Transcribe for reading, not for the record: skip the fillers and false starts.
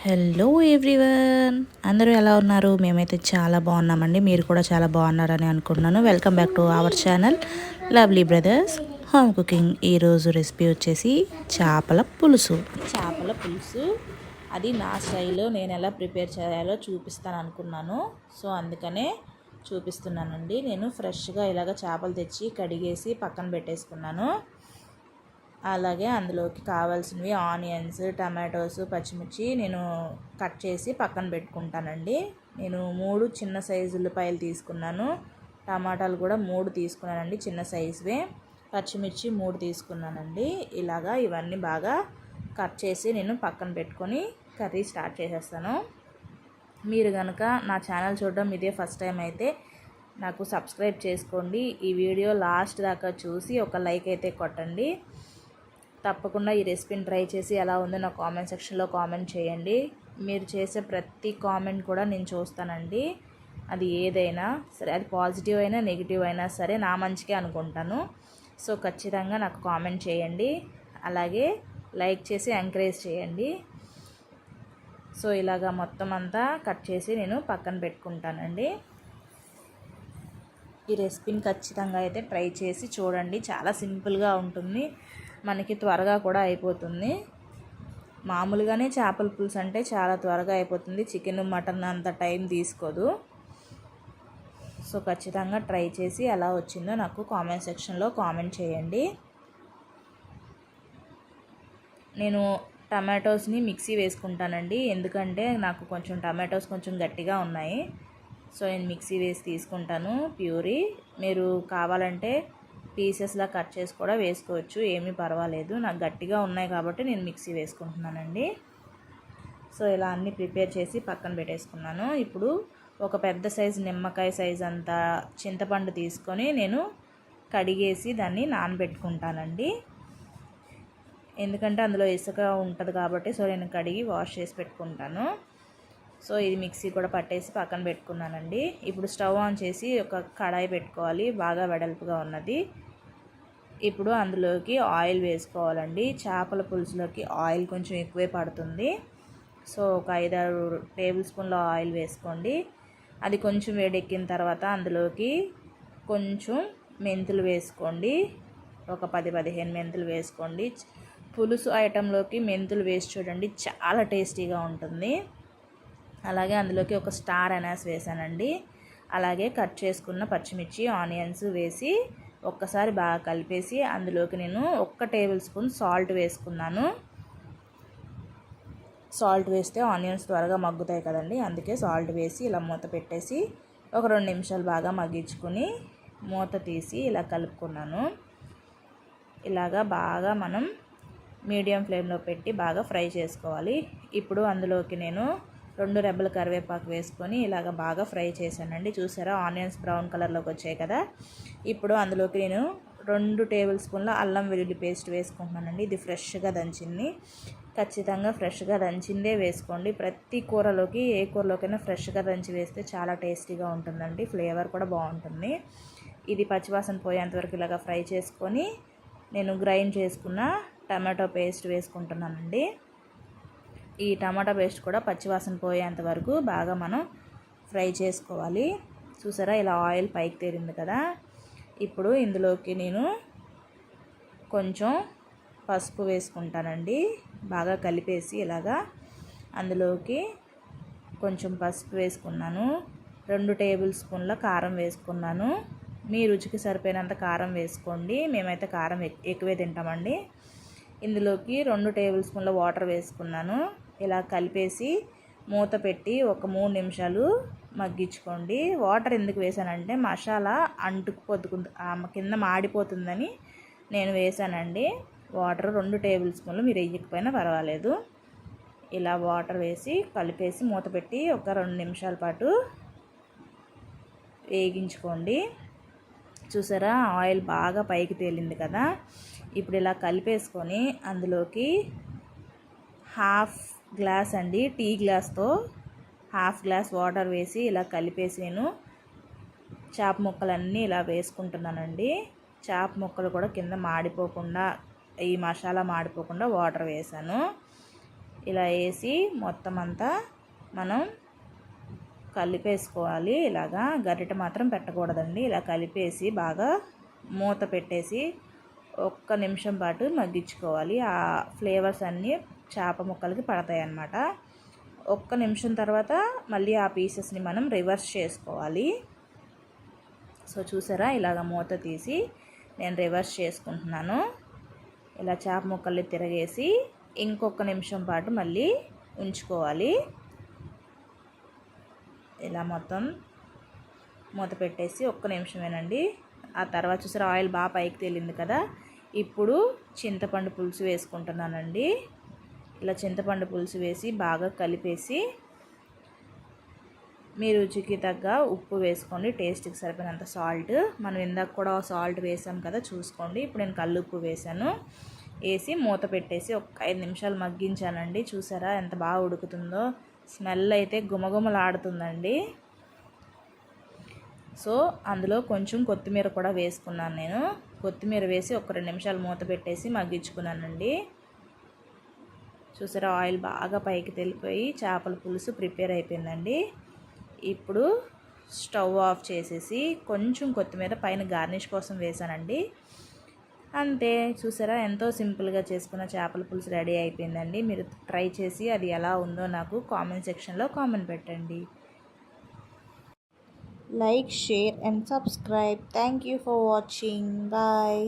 Hello everyone, అందరూ ఎలా ఉన్నారు? మేమైతే చాలా బాగున్నామండి. మీరు కూడా చాలా బాగున్నారని అనుకుంటున్నాను. Welcome back to our channel lovely brothers home cooking. ఈరోజు రెసిపీ వచ్చేసి చేపల పులుసు. అది నా స్టైల్లో నేను ఎలా ప్రిపేర్ చేయాలో చూపిస్తాను అనుకున్నాను. సో అందుకనే చూపిస్తున్నానండి. నేను ఫ్రెష్గా ఇలాగ చేపలు తెచ్చి కడిగేసి పక్కన పెట్టేసుకున్నాను. అలాగే అందులోకి కావాల్సినవి ఆనియన్స్, టమాటోస్, పచ్చిమిర్చి నేను కట్ చేసి పక్కన పెట్టుకుంటానండి. నేను 3 చిన్న సైజు ఉల్లిపాయలు తీసుకున్నాను. టమాటాలు కూడా 3 తీసుకున్నానండి, చిన్న సైజువే. పచ్చిమిర్చి 3 తీసుకున్నానండి. ఇలాగా ఇవన్నీ బాగా కట్ చేసి నేను పక్కన పెట్టుకొని కర్రీ స్టార్ట్ చేసేస్తాను. మీరు కనుక నా ఛానల్ చూడడం ఇదే ఫస్ట్ టైం అయితే నాకు సబ్స్క్రైబ్ చేసుకోండి. ఈ వీడియో లాస్ట్ దాకా చూసి ఒక లైక్ అయితే కొట్టండి. తప్పకుండా ఈ రెసిపీని ట్రై చేసి ఎలా ఉందో నా కామెంట్ సెక్షన్లో కామెంట్ చేయండి. మీరు చేసే ప్రతి కామెంట్ కూడా నేను చూస్తానండి. అది ఏదైనా సరే, అది పాజిటివ్ అయినా నెగిటివ్ అయినా సరే నా మంచికే అనుకుంటాను. సో ఖచ్చితంగా నాకు కామెంట్ చేయండి, అలాగే లైక్ చేసి ఎంకరేజ్ చేయండి. సో ఇలాగా మొత్తం అంతా కట్ చేసి నేను పక్కన పెట్టుకుంటానండి. ఈ రెసిపీని ఖచ్చితంగా అయితే ట్రై చేసి చూడండి. చాలా సింపుల్గా ఉంటుంది, మనకి త్వరగా కూడా అయిపోతుంది. మామూలుగానే చేపల పులుసు అంటే చాలా త్వరగా అయిపోతుంది. చికెన్, మటన్ అంత టైం తీసుకోదు. సో ఖచ్చితంగా ట్రై చేసి ఎలా వచ్చిందో నాకు కామెంట్ సెక్షన్లో కామెంట్ చేయండి. నేను టమాటోస్ని మిక్సీ వేసుకుంటానండి, ఎందుకంటే నాకు కొంచెం టమాటోస్ కొంచెం గట్టిగా ఉన్నాయి. సో నేను మిక్సీ వేసి తీసుకుంటాను ప్యూరీ. మీరు కావాలంటే పీసెస్లా కట్ చేసి కూడా వేసుకోవచ్చు, ఏమీ పర్వాలేదు. నాకు గట్టిగా ఉన్నాయి కాబట్టి నేను మిక్సీ వేసుకుంటున్నానండి. సో ఇలా అన్నీ ప్రిపేర్ చేసి పక్కన పెట్టేసుకున్నాను. ఇప్పుడు ఒక పెద్ద సైజు నిమ్మకాయ సైజు అంత చింతపండు తీసుకొని నేను కడిగేసి దాన్ని నానబెట్టుకుంటానండి. ఎందుకంటే అందులో ఇసుక ఉంటుంది కాబట్టి సో నేను కడిగి వాష్ చేసి పెట్టుకుంటాను. సో ఇది మిక్సీ కూడా పట్టేసి పక్కన పెట్టుకున్నానండి. ఇప్పుడు స్టవ్ ఆన్ చేసి ఒక కడాయి పెట్టుకోవాలి, బాగా వెడల్పుగా ఉన్నది. ఇప్పుడు అందులోకి ఆయిల్ వేసుకోవాలండి. చేపల పులుసులోకి ఆయిల్ కొంచెం ఎక్కువే పడుతుంది. సో ఒక 5-6 టేబుల్ స్పూన్ల ఆయిల్ వేసుకోండి. అది కొంచెం వేడెక్కిన తర్వాత అందులోకి కొంచెం మెంతులు వేసుకోండి. ఒక 10-15 మెంతులు వేసుకోండి. పులుసు ఐటెంలోకి మెంతులు వేసి చూడండి, చాలా టేస్టీగా ఉంటుంది. అలాగే అందులోకి ఒక స్టార్ అనాస్ వేసానండి. అలాగే కట్ చేసుకున్న పచ్చిమిర్చి, ఆనియన్స్ వేసి ఒక్కసారి బాగా కలిపేసి అందులోకి నేను 1 టేబుల్ స్పూన్ సాల్ట్ వేసుకున్నాను. సాల్ట్ వేస్తే ఆనియన్స్ త్వరగా మగ్గుతాయి కదండి, అందుకే సాల్ట్ వేసి ఇలా మూత పెట్టేసి ఒక 2 నిమిషాలు బాగా మగ్గించుకొని మూత తీసి ఇలా కలుపుకున్నాను. ఇలాగా బాగా మనం మీడియం ఫ్లేమ్లో పెట్టి బాగా ఫ్రై చేసుకోవాలి. ఇప్పుడు అందులోకి నేను 2 రెబ్బల కరివేపాకు వేసుకొని ఇలాగ బాగా ఫ్రై చేశానండి. చూసారా, ఆనియన్స్ బ్రౌన్ కలర్లోకి వచ్చాయి కదా. ఇప్పుడు అందులోకి నేను 2 టేబుల్ స్పూన్ల అల్లం వెల్లుల్లి పేస్ట్ వేసుకుంటున్నానండి. ఇది ఫ్రెష్గా దంచింది, ఖచ్చితంగా ఫ్రెష్గా దంచిందే వేసుకోండి. ప్రతి కూరలోకి, ఏ కూరలోకైనా ఫ్రెష్గా దంచి వేస్తే చాలా టేస్టీగా ఉంటుందండి, ఫ్లేవర్ కూడా బాగుంటుంది. ఇది పచ్చివాసన పోయేంతవరకు ఇలాగ ఫ్రై చేసుకొని నేను గ్రైండ్ చేసుకున్న టమాటో పేస్ట్ వేసుకుంటున్నానండి. ఈ టమాటా పేస్ట్ కూడా పచ్చివాసన పోయేంత వరకు బాగా మనం ఫ్రై చేసుకోవాలి. చూసారా, ఇలా ఆయిల్ పైకి తేలింది కదా. ఇప్పుడు ఇందులోకి నేను కొంచెం పసుపు వేసుకుంటానండి. బాగా కలిపేసి ఇలాగా అందులోకి కొంచెం పసుపు వేసుకున్నాను. 2 టేబుల్ స్పూన్ల కారం వేసుకున్నాను. మీ రుచికి సరిపోయినంత కారం వేసుకోండి. మేమైతే కారం ఎక్కువే తింటామండి. ఇందులోకి 2 టేబుల్ స్పూన్ల వాటర్ వేసుకున్నాను. ఇలా కలిపేసి మూత పెట్టి ఒక 3 నిమిషాలు మగ్గించుకోండి. వాటర్ ఎందుకు వేసానంటే మసాలా కింద మాడిపోతుందని నేను వేసానండి. వాటర్ 2 టేబుల్ స్పూన్లు, మీరు వేయకపోయినా పర్వాలేదు. ఇలా వాటర్ వేసి కలిపేసి మూత పెట్టి ఒక 2 నిమిషాల పాటు వేగించుకోండి. చూసారా, ఆయిల్ బాగా పైకి తేలింది కదా. ఇప్పుడు ఇలా కలిపేసుకొని అందులోకి 1/2 గ్లాస్ అండి, టీ గ్లాస్తో 1/2 గ్లాస్ వాటర్ వేసి ఇలా కలిపేసి నేను చేప ముక్కలన్నీ ఇలా వేసుకుంటున్నానండి. చేప ముక్కలు కూడా కింద మాడిపోకుండా, ఈ మసాలా మాడిపోకుండా వాటర్ వేసాను. ఇలా వేసి మొత్తం అంతా మనం కలిపేసుకోవాలి. ఇలాగా గరిటె మాత్రం పెట్టకూడదండి. ఇలా కలిపేసి బాగా మూత పెట్టేసి 1 నిమిషం పాటు మగ్గించుకోవాలి. ఆ ఫ్లేవర్స్ అన్నీ చేప ముక్కలకి పడతాయి అన్నమాట. 1 నిమిషం తర్వాత మళ్ళీ ఆ పీసెస్ని మనం రివర్స్ చేసుకోవాలి. సో చూసారా, ఇలాగ మూత తీసి నేను రివర్స్ చేసుకుంటున్నాను. ఇలా చేప ముక్కల్ని తిరగేసి ఇంకొక నిమిషం పాటు మళ్ళీ ఉంచుకోవాలి. ఇలా మొత్తం మూత పెట్టేసి 1 నిమిషమేనండి. ఆ తర్వాత చూసారా, ఆయిల్ బాగా పైకి తేలింది కదా. ఇప్పుడు చింతపండు పులుసు వేసుకుంటున్నానండి. ఇలా చింతపండు పులుసు వేసి బాగా కలిపేసి మీ రుచికి తగ్గ ఉప్పు వేసుకోండి. టేస్ట్కి సరిపోయినంత సాల్ట్, మనం ఇందాక కూడా సాల్ట్ వేసాం కదా చూసుకోండి. ఇప్పుడు నేను కల్లుప్పు వేసాను. వేసి మూత పెట్టేసి ఒక 5 నిమిషాలు మగ్గించానండి. చూసారా ఎంత బాగా ఉడుకుతుందో. స్మెల్ అయితే గుమగుమలాడుతుందండి. సో అందులో కొంచెం కొత్తిమీర కూడా వేసుకున్నాను నేను. కొత్తిమీర వేసి ఒక 2 నిమిషాలు మూత పెట్టేసి మగ్గించుకున్నానండి. చూసారా, ఆయిల్ బాగా పైకి తెలిపోయి చేపల పులుసు ప్రిపేర్ అయిపోయిందండి. ఇప్పుడు స్టవ్ ఆఫ్ చేసేసి కొంచెం కొత్తిమీర పైన గార్నిష్ కోసం వేసానండి. అంతే, చూసారా ఎంతో సింపుల్గా చేసుకున్న చేపల పులుసు రెడీ అయిపోయిందండి. మీరు ట్రై చేసి అది ఎలా ఉందో నాకు కామెంట్ సెక్షన్లో కామెంట్ పెట్టండి. Like, share and subscribe. Thank you for watching. Bye.